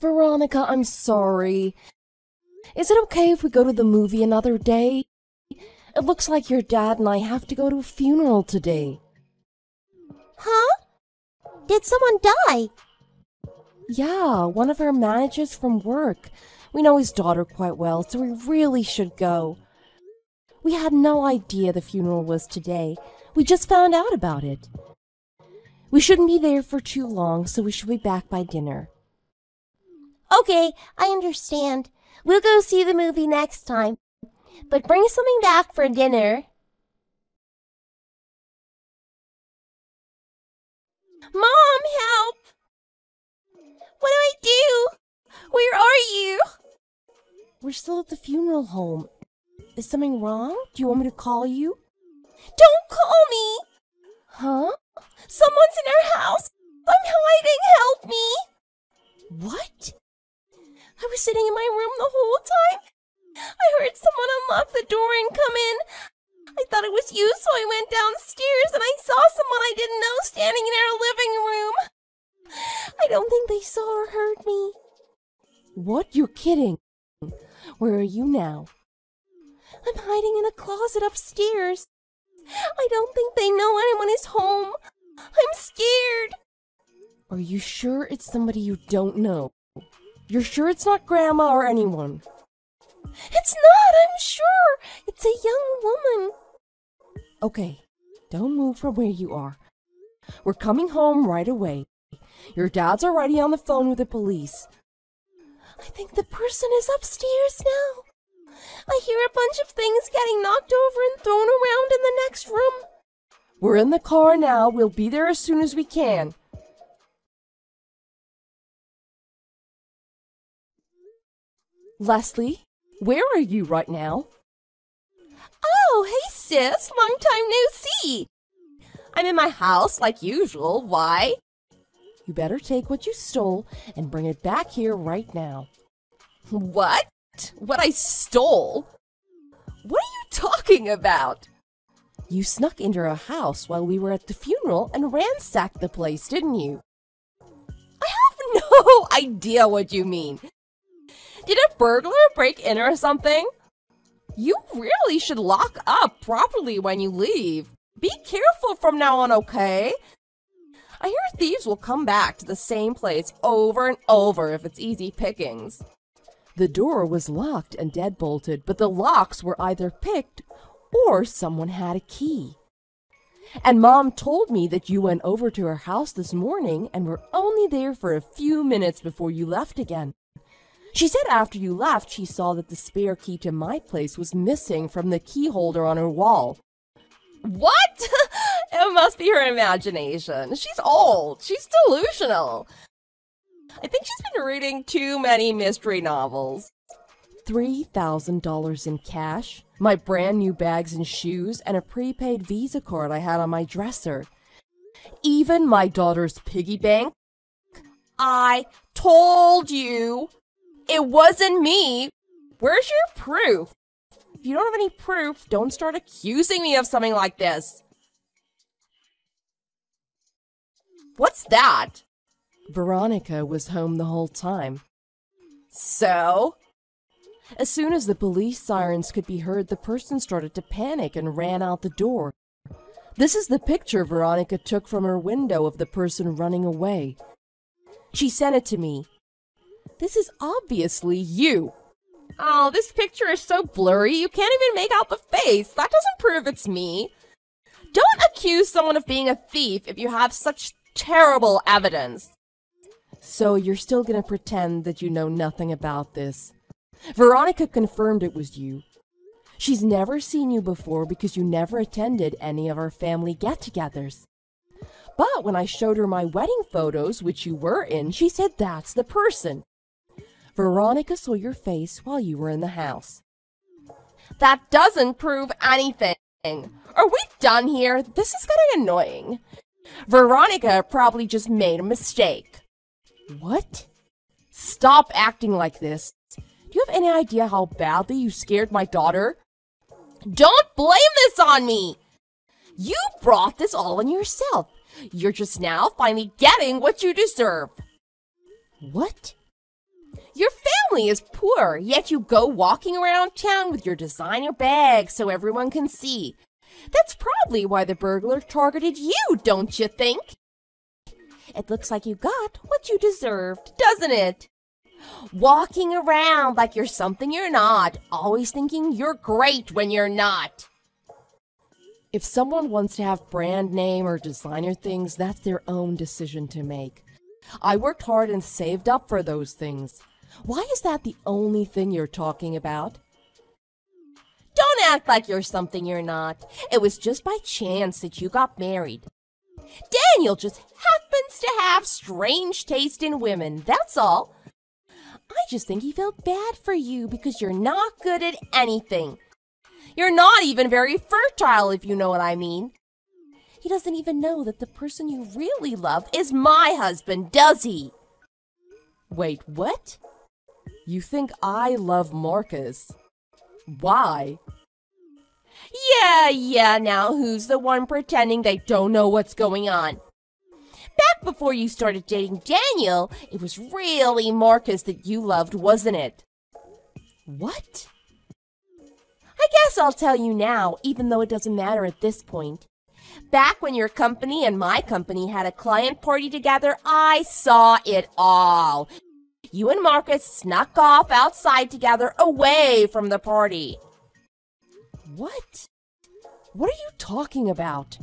Veronica, I'm sorry. Is it okay if we go to the movie another day? It looks like your dad and I have to go to a funeral today. Huh? Did someone die? Yeah, one of our managers from work. We know his daughter quite well, so we really should go. We had no idea the funeral was today. We just found out about it. We shouldn't be there for too long, so we should be back by dinner. Okay, I understand. We'll go see the movie next time. But bring something back for dinner. Mom, help! What do I do? Where are you? We're still at the funeral home. Is something wrong? Do you want me to call you? Don't call me! Huh? Someone's in our house! I'm hiding! Help me! What? I was sitting in my room the whole time. I heard someone unlock the door and come in. I thought it was you, so I went downstairs and I saw someone I didn't know standing in our living room. I don't think they saw or heard me. What? You're kidding. Where are you now? I'm hiding in a closet upstairs. I don't think they know anyone is home. I'm scared. Are you sure it's somebody you don't know? You're sure it's not Grandma or anyone? It's not, I'm sure. It's a young woman. Okay, don't move from where you are. We're coming home right away. Your dad's already on the phone with the police. I think the person is upstairs now. I hear a bunch of things getting knocked over and thrown around in the next room. We're in the car now. We'll be there as soon as we can. Leslie, where are you right now? Oh, hey sis, long time no see. I'm in my house like usual. Why? You better take what you stole and bring it back here right now. What? What I stole? What are you talking about? You snuck into our house while we were at the funeral and ransacked the place, didn't you? I have no idea what you mean. Did a burglar break in or something? You really should lock up properly when you leave. Be careful from now on, okay? I hear thieves will come back to the same place over and over if it's easy pickings. The door was locked and deadbolted, but the locks were either picked or someone had a key. And Mom told me that you went over to her house this morning and were only there for a few minutes before you left again. She said after you left, she saw that the spare key to my place was missing from the key holder on her wall. What? It must be her imagination. She's old. She's delusional. I think she's been reading too many mystery novels. $3,000 in cash, my brand new bags and shoes, and a prepaid Visa card I had on my dresser. Even my daughter's piggy bank. I told you it wasn't me. Where's your proof? If you don't have any proof, don't start accusing me of something like this. What's that? Veronica was home the whole time. So? As soon as the police sirens could be heard, the person started to panic and ran out the door. This is the picture Veronica took from her window of the person running away. She sent it to me. This is obviously you. Oh, this picture is so blurry, you can't even make out the face. That doesn't prove it's me. Don't accuse someone of being a thief if you have such terrible evidence. So you're still gonna pretend that you know nothing about this. Veronica confirmed it was you. She's never seen you before because you never attended any of our family get-togethers. But when I showed her my wedding photos, which you were in, she said that's the person. Veronica saw your face while you were in the house. That doesn't prove anything. Are we done here? This is getting annoying. Veronica probably just made a mistake. What? Stop acting like this. Do you have any idea how badly you scared my daughter? Don't blame this on me! You brought this all on yourself. You're just now finally getting what you deserve. What? family is poor, yet you go walking around town with your designer bag so everyone can see. That's probably why the burglar targeted you, don't you think? It looks like you got what you deserved, doesn't it? Walking around like you're something you're not, always thinking you're great when you're not. If someone wants to have brand name or designer things, that's their own decision to make. I worked hard and saved up for those things. Why is that the only thing you're talking about? Don't act like you're something you're not. It was just by chance that you got married. Daniel just happens to have strange taste in women, that's all. I just think he felt bad for you because you're not good at anything. You're not even very fertile, if you know what I mean. He doesn't even know that the person you really love is my husband, does he? Wait, what? You think I love Marcus? Why? Yeah, now who's the one pretending they don't know what's going on? Back before you started dating Daniel, it was really Marcus that you loved, wasn't it? What? I guess I'll tell you now, even though it doesn't matter at this point. Back when your company and my company had a client party together, I saw it all. You and Marcus snuck off outside together away from the party. What? What are you talking about?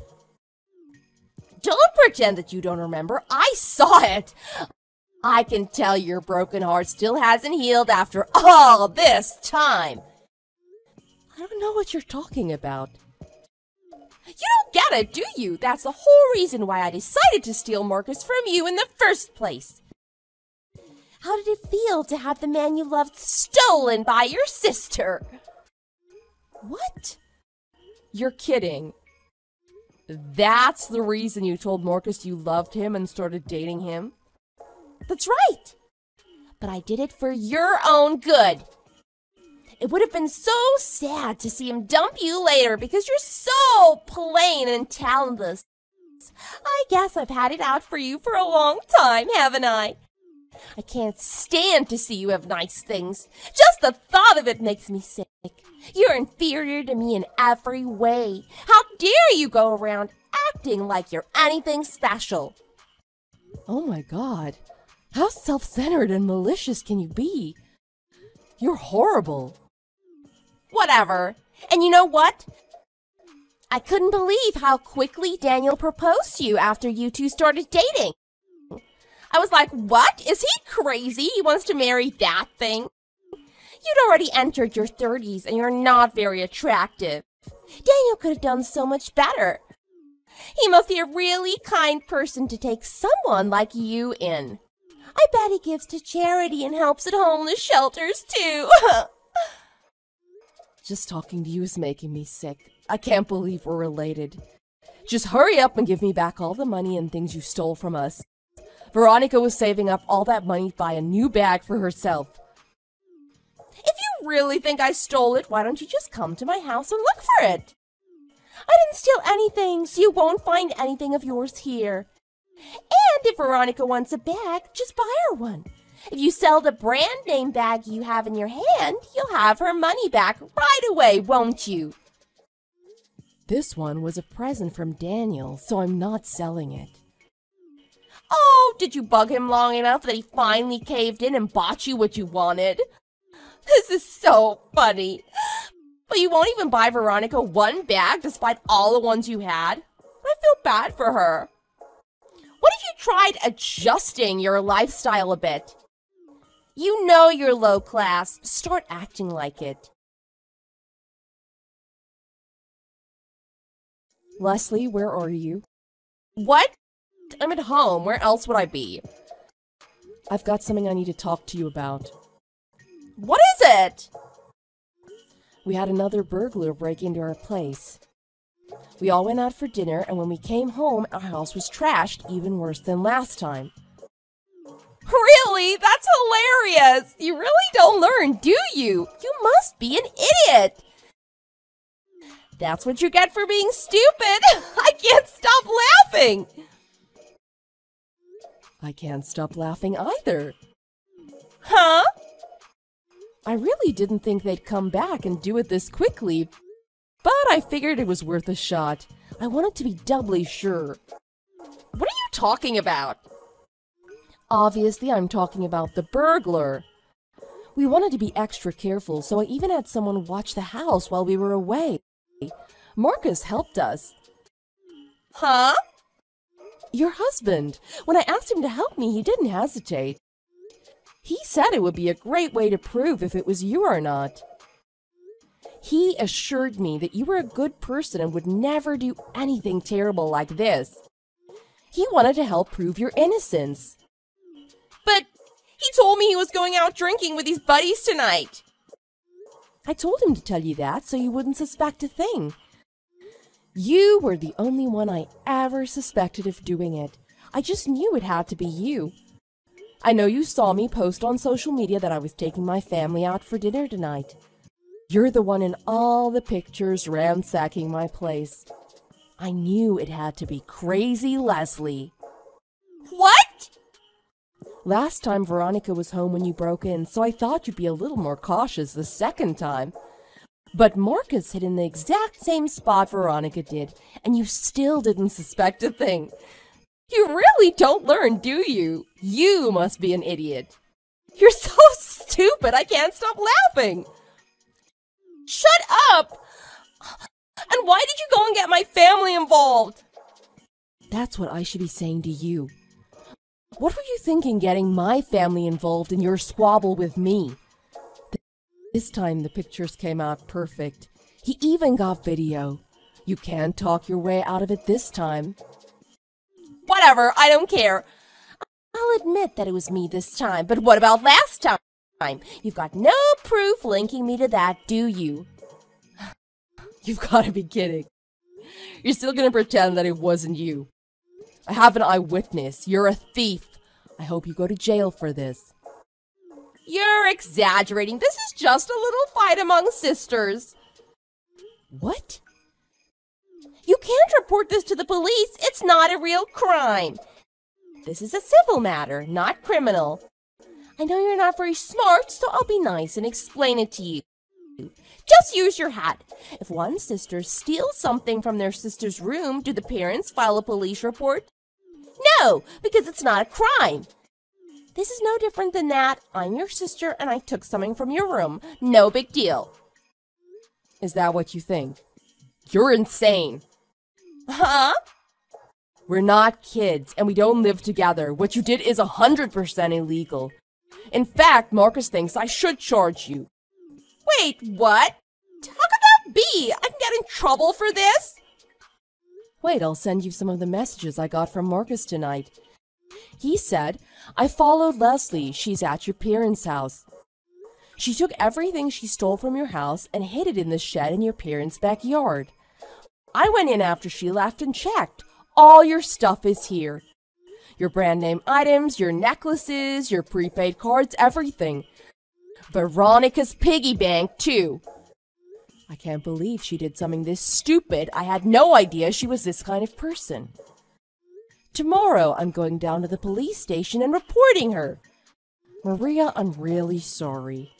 Don't pretend that you don't remember. I saw it. I can tell your broken heart still hasn't healed after all this time. I don't know what you're talking about. You don't get it, do you? That's the whole reason why I decided to steal Marcus from you in the first place. How did it feel to have the man you loved stolen by your sister? What? You're kidding. That's the reason you told Marcus you loved him and started dating him? That's right. But I did it for your own good. It would have been so sad to see him dump you later because you're so plain and talentless. I guess I've had it out for you for a long time, haven't I? I can't stand to see you have nice things. Just the thought of it makes me sick. You're inferior to me in every way. How dare you go around acting like you're anything special? Oh my God. How self-centered and malicious can you be? You're horrible. Whatever. And you know what? I couldn't believe how quickly Daniel proposed to you after you two started dating. I was like, what? Is he crazy? He wants to marry that thing? You'd already entered your 30s and you're not very attractive. Daniel could have done so much better. He must be a really kind person to take someone like you in. I bet he gives to charity and helps at homeless shelters too. Just talking to you is making me sick. I can't believe we're related. Just hurry up and give me back all the money and things you stole from us. Veronica was saving up all that money to buy a new bag for herself. If you really think I stole it, why don't you just come to my house and look for it? I didn't steal anything, so you won't find anything of yours here. And if Veronica wants a bag, just buy her one. If you sell the brand name bag you have in your hand, you'll have her money back right away, won't you? This one was a present from Daniel, so I'm not selling it. Oh, did you bug him long enough that he finally caved in and bought you what you wanted? This is so funny. But you won't even buy Veronica one bag despite all the ones you had? I feel bad for her. What if you tried adjusting your lifestyle a bit? You know you're low class. Start acting like it. Leslie, where are you? What? I'm at home. Where else would I be? I've got something I need to talk to you about. What is it? We had another burglar break into our place. We all went out for dinner, and when we came home, our house was trashed, even worse than last time. Really? That's hilarious! You really don't learn, do you? You must be an idiot! That's what you get for being stupid! I can't stop laughing! I can't stop laughing either. Huh? I really didn't think they'd come back and do it this quickly, but I figured it was worth a shot. I wanted to be doubly sure. What are you talking about? Obviously, I'm talking about the burglar. We wanted to be extra careful, so I even had someone watch the house while we were away. Marcus helped us. Huh? Your husband. When I asked him to help me, he didn't hesitate. He said it would be a great way to prove if it was you or not. He assured me that you were a good person and would never do anything terrible like this. He wanted to help prove your innocence. But he told me he was going out drinking with his buddies tonight. I told him to tell you that so you wouldn't suspect a thing. You were the only one I ever suspected of doing it. I just knew it had to be you. I know you saw me post on social media that I was taking my family out for dinner tonight. You're the one in all the pictures ransacking my place. I knew it had to be Crazy Leslie. What? Last time Veronica was home when you broke in, so I thought you'd be a little more cautious the second time. But Marcus hid in the exact same spot Veronica did, and you still didn't suspect a thing. You really don't learn, do you? You must be an idiot. You're so stupid, I can't stop laughing. Shut up! And why did you go and get my family involved? That's what I should be saying to you. What were you thinking getting my family involved in your squabble with me? This time the pictures came out perfect. He even got video. You can't talk your way out of it this time. Whatever, I don't care. I'll admit that it was me this time, but what about last time? You've got no proof linking me to that, do you? You've got to be kidding. You're still going to pretend that it wasn't you. I have an eyewitness. You're a thief. I hope you go to jail for this. You're exaggerating. This is just a little fight among sisters. What? You can't report this to the police. It's not a real crime. This is a civil matter, not criminal. I know you're not very smart, so I'll be nice and explain it to you. Just use your head. If one sister steals something from their sister's room, do the parents file a police report? No, because it's not a crime. This is no different than that. I'm your sister and I took something from your room. No big deal. Is that what you think? You're insane. Huh? We're not kids, and we don't live together. What you did is 100% illegal. In fact, Marcus thinks I should charge you. Wait, what? How could that be? I can get in trouble for this? Wait, I'll send you some of the messages I got from Marcus tonight. He said, I followed Leslie. She's at your parents' house. She took everything she stole from your house and hid it in the shed in your parents' backyard. I went in after she left and checked. All your stuff is here. Your brand name items, your necklaces, your prepaid cards, everything. Veronica's piggy bank, too. I can't believe she did something this stupid. I had no idea she was this kind of person. Tomorrow, I'm going down to the police station and reporting her. Maria, I'm really sorry.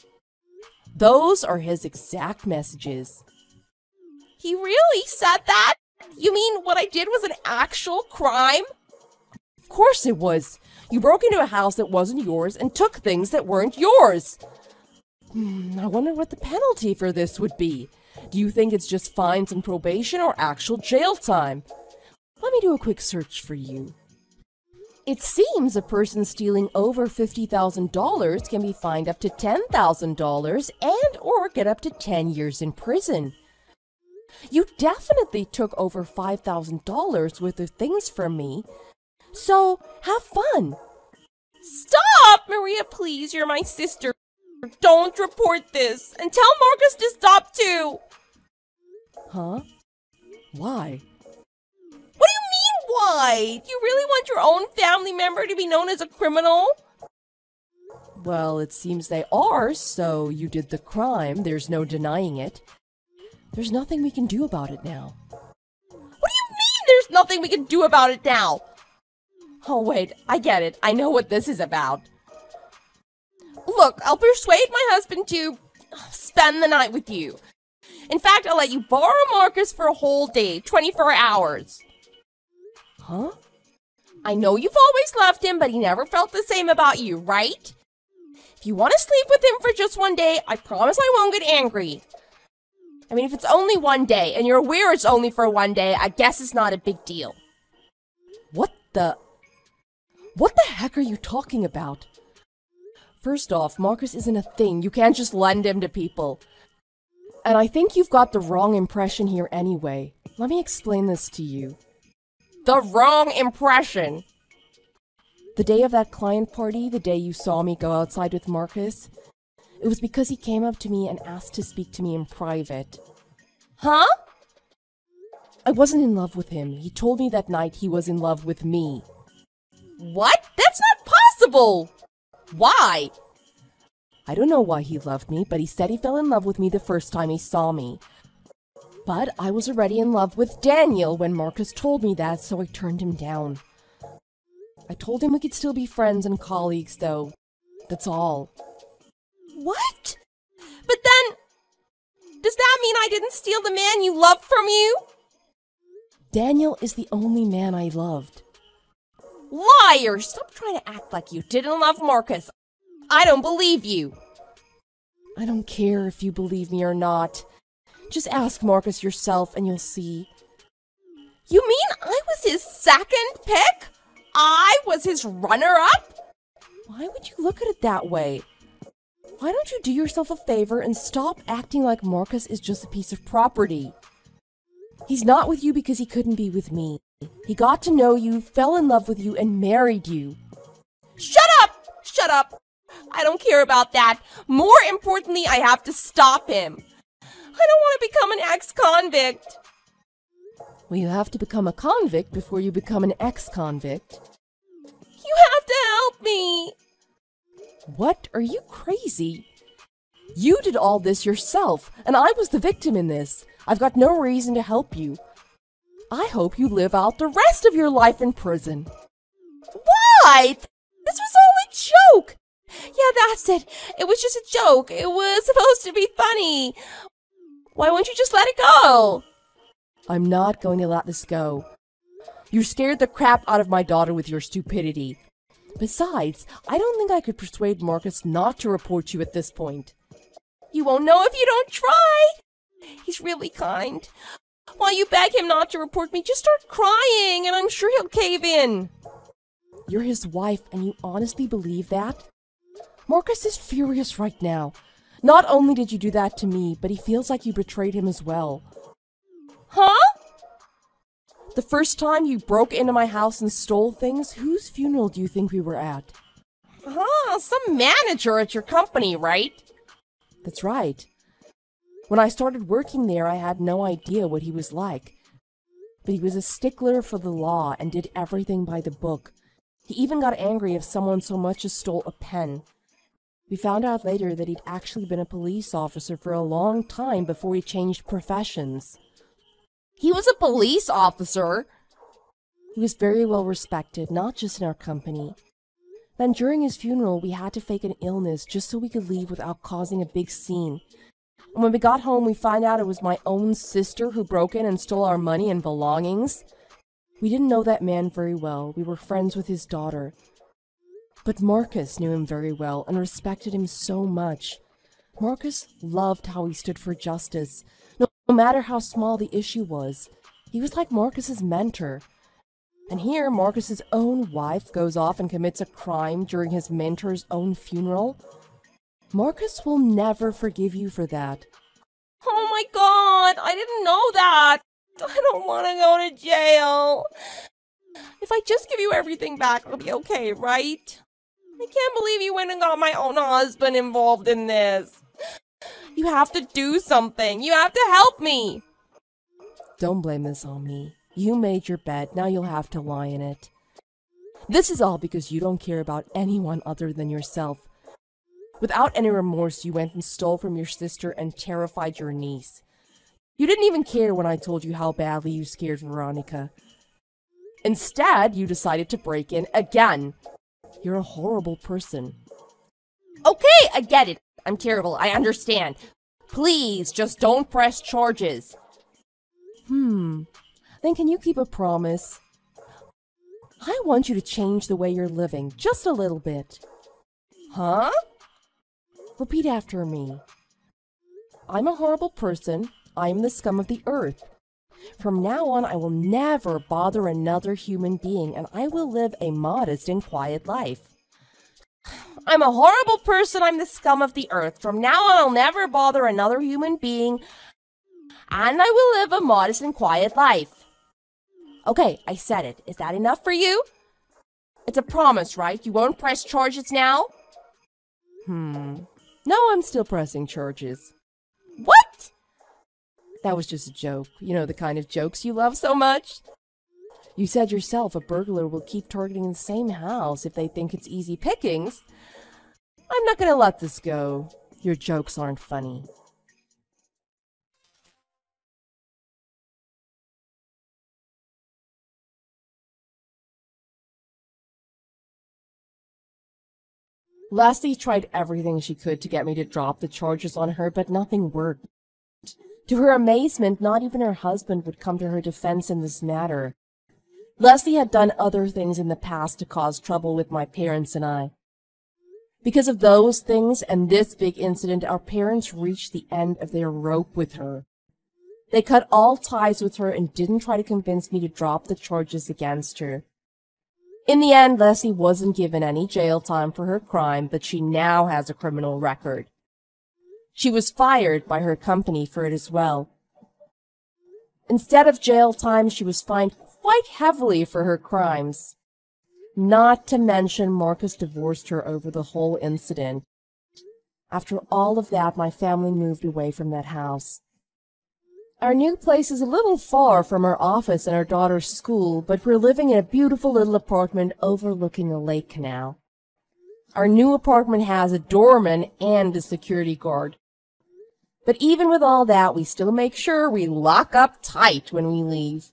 Those are his exact messages. He really said that? You mean what I did was an actual crime? Of course it was. You broke into a house that wasn't yours and took things that weren't yours. I wonder what the penalty for this would be. Do you think it's just fines and probation or actual jail time? Let me do a quick search for you. It seems a person stealing over $50,000 can be fined up to $10,000 and or get up to 10 years in prison. You definitely took over $5,000 worth of things from me. So, have fun. Stop, Maria, please. You're my sister. Don't report this. And tell Marcus to stop too. Huh? Why? What do you mean, why? Do you really want your own family member to be known as a criminal? Well, it seems they are, so you did the crime. There's no denying it. There's nothing we can do about it now. What do you mean there's nothing we can do about it now? Oh, wait, I get it. I know what this is about. Look, Look, I'll persuade my husband to spend the night with you. In fact, I'll let you borrow Marcus for a whole day, 24 hours. Huh? I know you've always loved him, but he never felt the same about you, right? If you want to sleep with him for just one day, I promise I won't get angry. I mean, if it's only one day, and you're aware it's only for one day, I guess it's not a big deal. What the heck are you talking about? First off, Marcus isn't a thing. You can't just lend him to people. And I think you've got the wrong impression here anyway. Let me explain this to you. The wrong impression. The day of that client party, the day you saw me go outside with Marcus, it was because he came up to me and asked to speak to me in private. Huh? I wasn't in love with him. He told me that night he was in love with me. What? That's not possible! Why? I don't know why he loved me, but he said he fell in love with me the first time he saw me. But I was already in love with Daniel when Marcus told me that, so I turned him down. I told him we could still be friends and colleagues, though. That's all. What? But then, does that mean I didn't steal the man you loved from you? Daniel is the only man I loved. Liar! Stop trying to act like you didn't love Marcus. I don't believe you. I don't care if you believe me or not. Just ask Marcus yourself and you'll see. You mean I was his second pick? I was his runner-up? Why would you look at it that way? Why don't you do yourself a favor and stop acting like Marcus is just a piece of property? He's not with you because he couldn't be with me. He got to know you, fell in love with you, and married you. Shut up! Shut up! I don't care about that. More importantly, I have to stop him. I don't want to become an ex-convict. Well, you have to become a convict before you become an ex-convict. You have to help me. What? Are you crazy? You did all this yourself, and I was the victim in this. I've got no reason to help you. I hope you live out the rest of your life in prison. Why? This was all a joke. Yeah, that's it. It was just a joke. It was supposed to be funny. Why won't you just let it go? I'm not going to let this go. You scared the crap out of my daughter with your stupidity. Besides, I don't think I could persuade Marcus not to report you at this point. You won't know if you don't try. He's really kind. While you beg him not to report me, just start crying, and I'm sure he'll cave in. You're his wife, and you honestly believe that? Marcus is furious right now. Not only did you do that to me, but he feels like you betrayed him as well. Huh? The first time you broke into my house and stole things, whose funeral do you think we were at? Some manager at your company, right? That's right. When I started working there, I had no idea what he was like. But he was a stickler for the law and did everything by the book. He even got angry if someone so much as stole a pen. We found out later that he'd actually been a police officer for a long time before he changed professions. He was a police officer? He was very well respected, not just in our company. Then during his funeral, we had to fake an illness just so we could leave without causing a big scene. And when we got home, we found out it was my own sister who broke in and stole our money and belongings. We didn't know that man very well. We were friends with his daughter. But Marcus knew him very well and respected him so much. Marcus loved how he stood for justice, no matter how small the issue was. He was like Marcus's mentor. And here, Marcus's own wife goes off and commits a crime during his mentor's own funeral. Marcus will never forgive you for that. Oh my God, I didn't know that. I don't want to go to jail. If I just give you everything back, it'll be okay, right? I can't believe you went and got my own husband involved in this. You have to do something. You have to help me. Don't blame this on me. You made your bed, now you'll have to lie in it. This is all because you don't care about anyone other than yourself. Without any remorse, you went and stole from your sister and terrified your niece. You didn't even care when I told you how badly you scared Veronica. Instead, you decided to break in again. You're a horrible person. Okay, I get it. I'm terrible. I understand. Please, just don't press charges. Then can you keep a promise? I want you to change the way you're living, just a little bit. Huh? Repeat after me. I'm a horrible person. I am the scum of the earth. From now on, I will never bother another human being, and I will live a modest and quiet life. I'm a horrible person. I'm the scum of the earth. From now on, I'll never bother another human being, and I will live a modest and quiet life. Okay, I said it. Is that enough for you? It's a promise, right? You won't press charges now? No, I'm still pressing charges. What? That was just a joke. You know, the kind of jokes you love so much. You said yourself a burglar will keep targeting the same house if they think it's easy pickings. I'm not gonna let this go. Your jokes aren't funny. Leslie tried everything she could to get me to drop the charges on her, but nothing worked. To her amazement, not even her husband would come to her defense in this matter. Leslie had done other things in the past to cause trouble with my parents and I. Because of those things and this big incident, our parents reached the end of their rope with her. They cut all ties with her and didn't try to convince me to drop the charges against her. In the end, Leslie wasn't given any jail time for her crime, but she now has a criminal record. She was fired by her company for it as well. Instead of jail time, she was fined quite heavily for her crimes. Not to mention Marcus divorced her over the whole incident. After all of that, my family moved away from that house. Our new place is a little far from our office and our daughter's school, but we're living in a beautiful little apartment overlooking a lake canal. Our new apartment has a doorman and a security guard. But even with all that, we still make sure we lock up tight when we leave.